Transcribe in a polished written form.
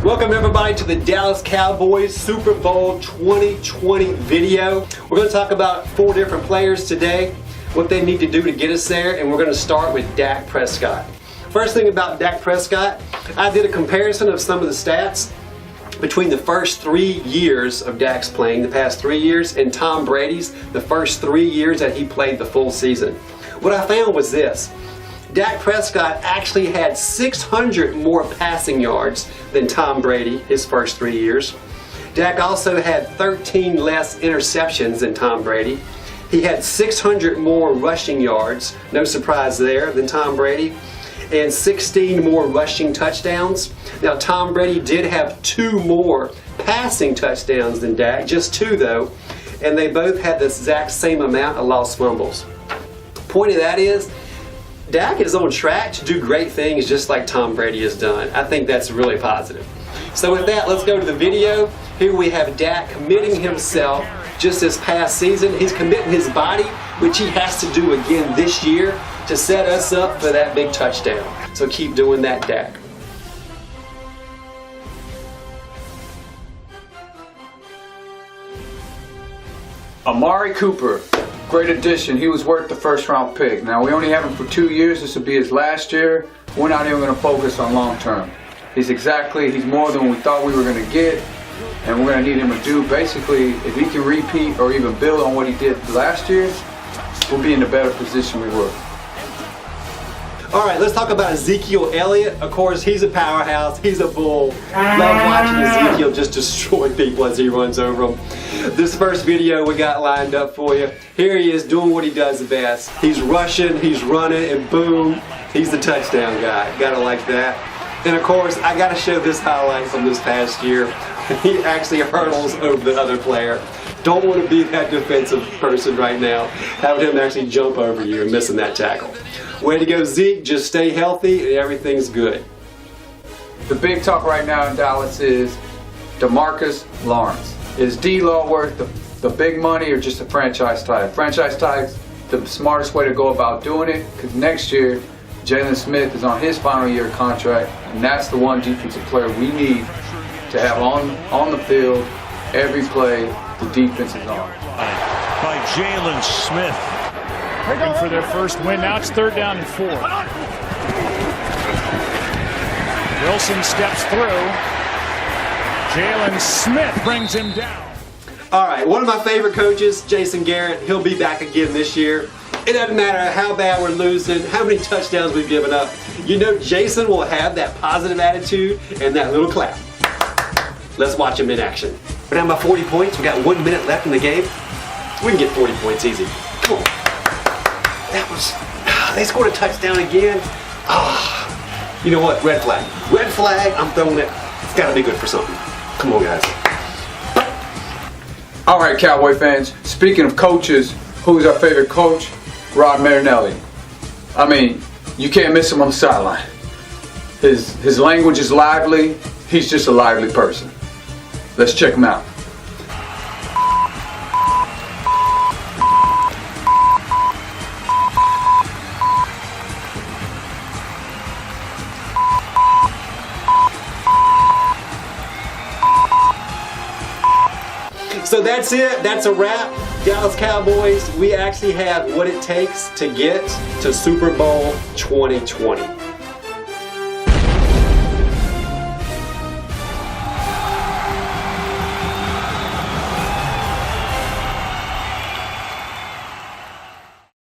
Welcome everybody to the Dallas Cowboys Super Bowl 2020 video. We're going to talk about 4 different players today, what they need to do to get us there, and we're going to start with Dak Prescott. First thing about Dak Prescott, I did a comparison of some of the stats between the first 3 years of Dak's playing, the past 3 years, and Tom Brady's, the first 3 years that he played the full season. What I found was this. Dak Prescott actually had 600 more passing yards than Tom Brady his first 3 years. Dak also had 13 less interceptions than Tom Brady. He had 600 more rushing yards, no surprise there, than Tom Brady, and 16 more rushing touchdowns. Now Tom Brady did have 2 more passing touchdowns than Dak, just 2 though, and they both had the exact same amount of lost fumbles. Point of that is, Dak is on track to do great things just like Tom Brady has done. I think that's really positive. So with that, let's go to the video. Here we have Dak committing himself just this past season. He's committing his body, which he has to do again this year to set us up for that big touchdown. So keep doing that, Dak. Amari Cooper, great addition. He was worth the first-round pick. Now, we only have him for 2 years. This will be his last year. We're not even going to focus on long-term. He's more than we thought we were going to get, and we're going to need him to do. Basically, if he can repeat or even build on what he did last year, we'll be in a better position we were. All right, let's talk about Ezekiel Elliott. Of course, he's a powerhouse. He's a bull. Love watching Ezekiel just destroy people as he runs over them. This first video we got lined up for you. Here he is doing what he does the best. He's rushing, he's running, and boom, he's the touchdown guy. Gotta like that. And of course, I gotta show this highlight from this past year. He actually hurdles over the other player. Don't want to be that defensive person right now, having him actually jump over you and missing that tackle. Way to go, Zeke. Just stay healthy and everything's good. The big talk right now in Dallas is DeMarcus Lawrence. Is D-Law worth the big money or just a franchise tag? Franchise tag's the smartest way to go about doing it, because next year Jalen Smith is on his final year of contract, and that's the one defensive player we need to have on the field every play the defense is on. By Jalen Smith. Looking for their first win. Now it's 3rd down and 4. Wilson steps through. Jalen Smith brings him down. All right, one of my favorite coaches, Jason Garrett, he'll be back again this year. It doesn't matter how bad we're losing, how many touchdowns we've given up. You know Jason will have that positive attitude and that little clap. Let's watch him in action. We're down by 40 points. We got 1 minute left in the game. We can get 40 points easy. Come on. That was, they scored a touchdown again. You know what? Red flag. Red flag, I'm throwing it. It's got to be good for something. Come on, guys. All right, Cowboy fans. Speaking of coaches, who's our favorite coach? Rod Marinelli. I mean, you can't miss him on the sideline. His language is lively. He's just a lively person. Let's check him out. So that's it. That's a wrap. Dallas Cowboys, we actually have what it takes to get to Super Bowl 2020.